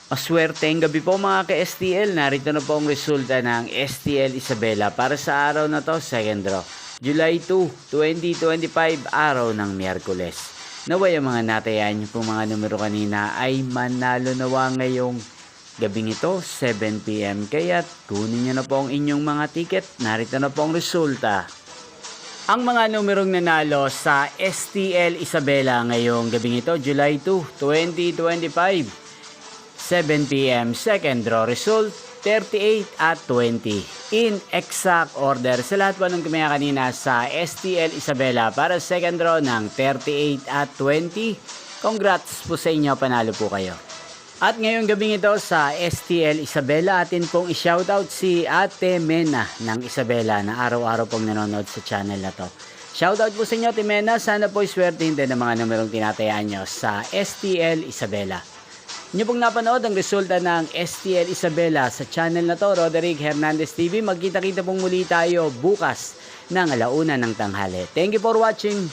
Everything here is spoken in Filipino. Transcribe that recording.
Maswerteng gabi po mga ka-STL. Narito na po ang resulta ng STL Isabela para sa araw na to, second draw. July 2, 2025, araw ng Miyerkules. Naway ang mga natayan niyo pong mga numero kanina ay manalo nawa ngayong gabing ito, 7 PM. Kaya kunin niyo na po ang inyong mga ticket. Narito na po ang resulta. Ang mga numerong nanalo sa STL Isabela ngayong gabing ito, July 2, 2025. 7 PM, second draw result, 38 at 20. In exact order sa lahat po ng kumaya kanina sa STL Isabela para second draw ng 38 at 20. Congrats po sa inyo, panalo po kayo. At ngayong gabing ito sa STL Isabela, atin pong i-shoutout si Ate Mena ng Isabela na araw-araw pong nanonood sa channel na to. Shoutout po sa inyo, Ate Mena. Sana po iswertein din ang mga numerong tinatayaan nyo sa STL Isabela. Inyo pong napanood ang resulta ng STL Isabela sa channel na to, Roderick Hernandez TV. Magkita-kita pong muli tayo bukas ng 1:00 ng tanghali. Thank you for watching.